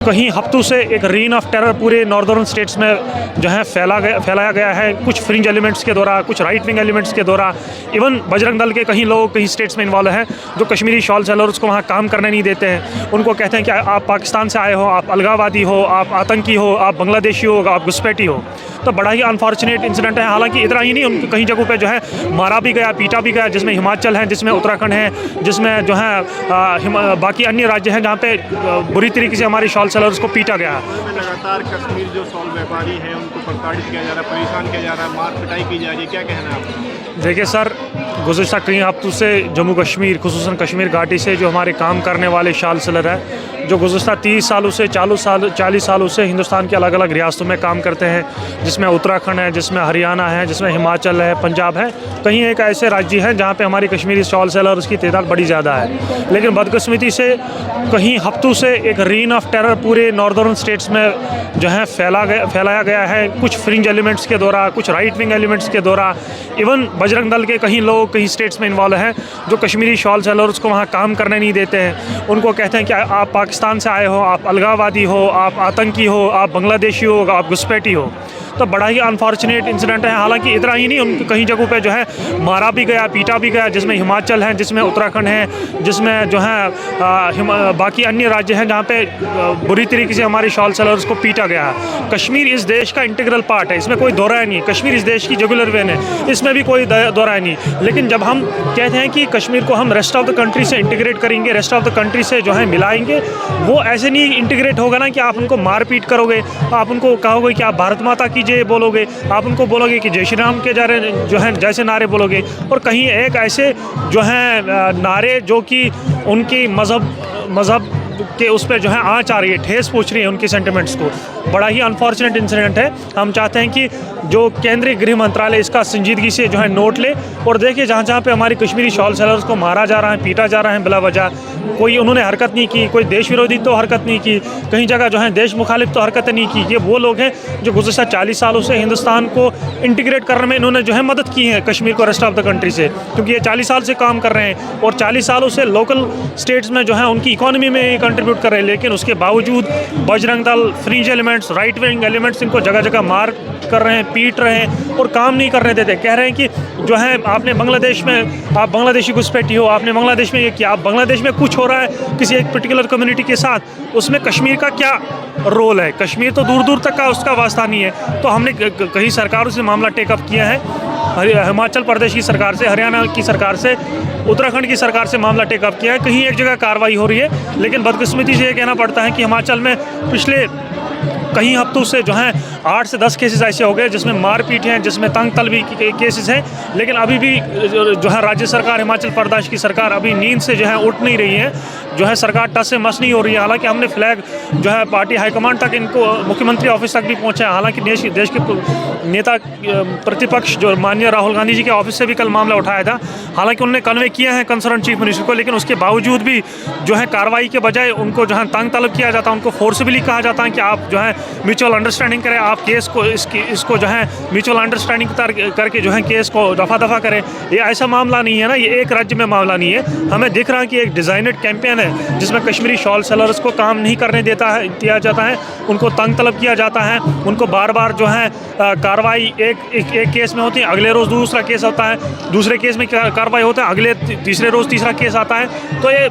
कहीं हफ्तों से एक रेन ऑफ टेरर पूरे नॉर्दर्न स्टेट्स में जो है फैलाया गया है। कुछ फ्रिंज एलिमेंट्स के द्वारा, कुछ राइट विंग एलिमेंट्स के द्वारा, इवन बजरंग दल के कहीं लोग कहीं स्टेट्स में इन्वॉल्व हैं जो कश्मीरी शॉल सेलर्स को वहाँ काम करने नहीं देते हैं। उनको कहते हैं कि आप पाकिस्तान से आए हो, आप अलगाववादी हो, आप आतंकी हो, आप बांग्लादेशी हो, आप घुसपैठी हो। तो बड़ा ही अनफॉर्चुनेट इंसिडेंट है। हालांकि इतना ही नहीं, उनको कहीं जगहों पे जो है मारा भी गया, पीटा भी गया, जिसमें हिमाचल है, जिसमें उत्तराखंड है, जिसमें जो है बाकी अन्य राज्य हैं जहाँ पे बुरी तरीके से हमारे शॉल सेलर्स को पीटा गया। लगातार कश्मीर जो शॉल व्यापारी हैं उनको प्रताड़ित किया जा रहा है, परेशान किया जा रहा है, मार पिटाई की जा रही है, क्या कहना है आपका? देखिए सर, गुज़श्ता कई हफ्तों से जम्मू कश्मीर, खुसूसन कश्मीर घाटी से जो हमारे काम करने वाले शॉल सेलर हैं, जो गुज़श्ता 30 सालों से 40 सालों से हिंदुस्तान के अलग अलग रियासतों में काम करते हैं, जिसमें उत्तराखंड है, जिसमें हरियाणा है, जिसमें हिमाचल है, पंजाब है, कहीं एक ऐसे राज्य हैं जहाँ पे हमारी कश्मीरी शॉल सेलर्स की तादाद बड़ी ज़्यादा है। लेकिन बदकिस्मती से कहीं हफ्तों से एक रेन ऑफ टेरर पूरे नॉर्दर्न स्टेट्स में जो है फैलाया गया है। कुछ फ्रिंज एलिमेंट्स के द्वारा, कुछ राइट विंग एलिमेंट्स के द्वारा, इवन बजरंग दल के कहीं लोग कहीं स्टेट्स में इन्वॉल्व हैं जो कश्मीरी शॉल सेलर्स को वहाँ काम करने नहीं देते हैं। उनको कहते हैं कि आप पाकिस्तान से आए हो, आप अलगाववादी हो, आप आतंकी हो, आप बांग्लादेशी हो, आप घुसपैठी हो। तो बड़ा ही अनफॉर्चुनेट इंसिडेंट है। हालांकि इतना ही नहीं, उनको कहीं जगहों पे जो है मारा भी गया, पीटा भी गया, जिसमें हिमाचल है, जिसमें उत्तराखंड है, जिसमें जो है बाकी अन्य राज्य हैं जहाँ पे बुरी तरीके से हमारे शॉल सेलर्स को पीटा गया है। कश्मीर इस देश का इंटीग्रल पार्ट है, इसमें कोई दो राय नहीं। कश्मीर इस देश की जुगुलर वेन है, इसमें भी कोई दो राय नहीं। लेकिन जब हम कहते हैं कि कश्मीर को हम रेस्ट ऑफ द कंट्री से इंटीग्रेट करेंगे, रेस्ट ऑफ द कंट्री से जो है मिलाएंगे, वो ऐसे नहीं इंटीग्रेट होगा ना कि आप उनको मार पीट करोगे, आप उनको कहोगे कि आप भारत माता की जय बोलोगे, आप उनको बोलोगे कि जय श्री राम के जो है जैसे नारे बोलोगे, और कहीं एक ऐसे जो है नारे जो कि उनकी मज़हब के उस पर जो है आँच आ रही है, ठेस पहुँच रही है उनकी सेंटिमेंट्स को। बड़ा ही अनफॉर्चुनेट इंसिडेंट है। हम चाहते हैं कि जो केंद्रीय गृह मंत्रालय इसका संजीदगी से जो है नोट ले और देखिए जहाँ जहाँ पे हमारी कश्मीरी शॉल सेलर्स को मारा जा रहा है, पीटा जा रहा है बिला वजह, कोई उन्होंने हरकत नहीं की, कोई देश विरोधी तो हरकत नहीं की, कहीं जगह जो है देश मुखालिफ तो हरकतें नहीं की। ये वो लोग हैं जो गुज़श्ता 40 सालों से हिंदुस्तान को इंटीग्रेट करने में इन्होंने जो है मदद की है कश्मीर को रेस्ट ऑफ द कंट्री से, क्योंकि ये 40 साल से काम कर रहे हैं और 40 सालों से लोकल स्टेट्स में जो है उनकी इकॉनमी में कंट्रीब्यूट कर रहे हैं। लेकिन उसके बावजूद Bajrang Dal, fringe elements, right wing elements इनको जगह जगह मार कर रहे हैं, पीट रहे हैं और काम नहीं करने देते। कह रहे हैं कि जो है आपने बांग्लादेश में, आप बांग्लादेशी घुसपैठी हो, आपने बांग्लादेश में ये किया, आप बांग्लादेश में कुछ हो रहा है किसी एक पर्टिकुलर कम्युनिटी के साथ, उसमें कश्मीर का क्या रोल है? कश्मीर तो दूर दूर तक का उसका वास्ता नहीं है। तो हमने कई सरकारों से मामला टेकअप किया है, हिमाचल प्रदेश की सरकार से, हरियाणा की सरकार से, उत्तराखंड की सरकार से मामला टेकअप किया है। कहीं एक जगह कार्रवाई हो रही है, लेकिन बदकिस्मती से ये कहना पड़ता है कि हिमाचल में पिछले कई हफ्तों से जो हैं 8 से 10 केसेस ऐसे हो गए जिसमें मारपीट हैं, जिसमें तंग तलबी के केसेस हैं। लेकिन अभी भी जो है राज्य सरकार, हिमाचल प्रदेश की सरकार अभी नींद से जो है उठ नहीं रही है, जो है सरकार टस से मस नहीं हो रही है। हालांकि हमने फ्लैग जो है पार्टी हाईकमांड तक, इनको मुख्यमंत्री ऑफिस तक भी पहुँचा है। हालांकि देश के नेता प्रतिपक्ष जो माननीय राहुल गांधी जी के ऑफिस से भी कल मामला उठाया था। हालांकि उन्होंने कन्वे किया है कंसर्न चीफ मिनिस्टर को, लेकिन उसके बावजूद भी जो है कार्रवाई के बजाय उनको जो है तंग तलब किया जाता है, उनको फोर्सबली कहा जाता है कि आप जो है म्यूचुअल अंडरस्टैंडिंग करें, आप केस को इसको जो है म्यूचुअल अंडरस्टैंडिंग करके जो है केस को दफ़ा करें। ये ऐसा मामला नहीं है ना, ये एक राज्य में मामला नहीं है। हमें दिख रहा है कि एक डिज़ाइनड कैंपेन है जिसमें कश्मीरी शॉल सेलर्स को काम नहीं करने दिया जाता है, उनको तंग तलब किया जाता है, उनको बार बार जो है कार्रवाई एक केस में होती है, अगले रोज़ दूसरा केस होता है, दूसरे केस में कार्रवाई होता है, अगले तीसरे रोज़ तीसरा केस आता है। तो ये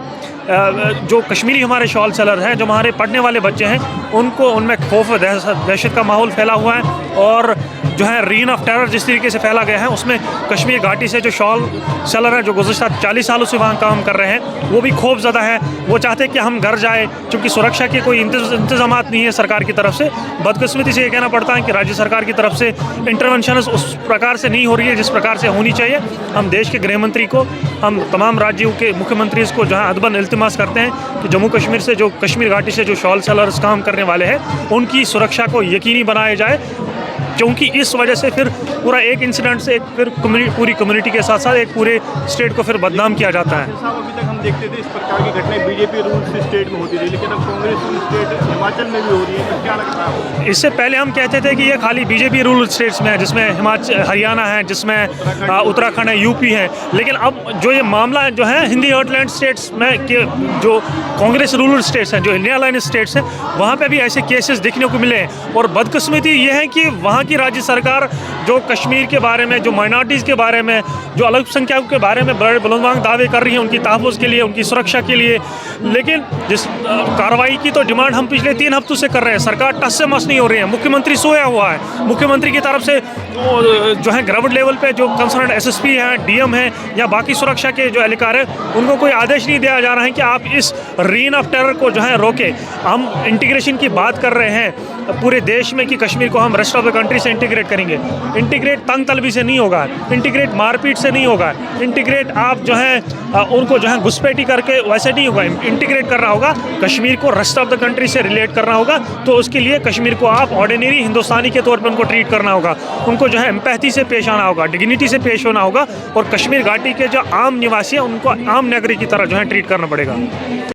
जो कश्मीरी हमारे शॉल सेलर हैं, जो हमारे पढ़ने वाले बच्चे हैं, उनको उनमें खौफ, दहशत का माहौल फैला हुआ है। और जो है रेन ऑफ टेरर जिस तरीके से फैला गया है, उसमें कश्मीर घाटी से जो शॉल सेलर हैं जो गुज़श्ता 40 सालों से वहाँ काम कर रहे हैं, वो भी खौफ ज़्यादा है। वो चाहते हैं कि हम घर जाए, क्योंकि सुरक्षा के कोई इंतजामात नहीं है सरकार की तरफ से। बदकिस्मती से ये कहना पड़ता है कि राज्य सरकार की तरफ से इंटरवेंशन उस प्रकार से नहीं हो रही है जिस प्रकार से होनी चाहिए। हम देश के गृह मंत्री को, हम तमाम राज्यों के मुख्यमंत्री को जो है अदबन इल्तिमास करते हैं कि जम्मू कश्मीर से, जो कश्मीर घाटी से जो शॉल सेलर्स काम करने वाले हैं, उनकी सुरक्षा को यकीनी बनाया जाए। क्योंकि इस वजह से फिर पूरा एक इंसिडेंट से एक फिर पूरी कम्युनिटी के साथ साथ एक पूरे स्टेट को फिर बदनाम किया जाता है। साहब, अभी तक हम देखते थे इस प्रकार की घटनाएं बीजेपी रूल से स्टेट में होती रही, लेकिन अब कांग्रेस रूल स्टेट हिमाचल में भी हो रही है, तो क्या लगता है आपको? इससे पहले हम कहते थे कि ये खाली बीजेपी रूल स्टेट्स में है, जिसमें हिमाचल, हरियाणा है, जिसमें उत्तराखंड है, यूपी है। लेकिन अब जो ये मामला जो है हिंदी हर्टलैंड स्टेट्स में के जो कांग्रेस रूरल स्टेट्स हैं, जो इंडिया लाइन स्टेट्स हैं, वहाँ पे भी ऐसे केसेस देखने को मिले हैं। और बदकिस्मती ये है कि वहाँ की राज्य सरकार जो कश्मीर के बारे में, जो माइनॉरिटीज़ के बारे में, जो अल्पसंख्यकों के बारे में बड़े बुलंदवांग दावे कर रही है उनकी तहफ़्फ़ुज़ के लिए, उनकी सुरक्षा के लिए, लेकिन जिस कार्रवाई की तो डिमांड हम पिछले 3 हफ्तों से कर रहे हैं, सरकार टस से मस नहीं हो रही है। मुख्यमंत्री सोया हुआ है। मुख्यमंत्री की तरफ से जो है ग्राउंड लेवल पे जो कंसर्न एसएसपी हैं, डीएम हैं या बाकी सुरक्षा के जो एहलकार हैं, उनको कोई आदेश नहीं दिया जा रहा है कि आप इस रीन ऑफ टेरर को जो है रोके। हम इंटीग्रेशन की बात कर रहे हैं पूरे देश में कि कश्मीर को हम रेस्ट ऑफ द कंट्री से इंटीग्रेट करेंगे। इंटीग्रेट तंग तलबी से नहीं होगा, इंटीग्रेट मारपीट से नहीं होगा, इंटीग्रेट आप जो है उनको जो है घुसपैठी करके वैसे नहीं होगा। इंटीग्रेट करना होगा, कश्मीर को रेस्ट ऑफ द कंट्री से रिलेट करना होगा। तो उसके लिए कश्मीर को आप ऑर्डिनरी हिंदुस्तानी के तौर पर उनको ट्रीट करना होगा, उनको जो है एम्पैथी से पेश आना होगा, डिग्निटी से पेश होना होगा, और कश्मीर घाटी के जो आम निवासी हैं उनको आम नागरिक की तरह जो है ट्रीट करना पड़ेगा।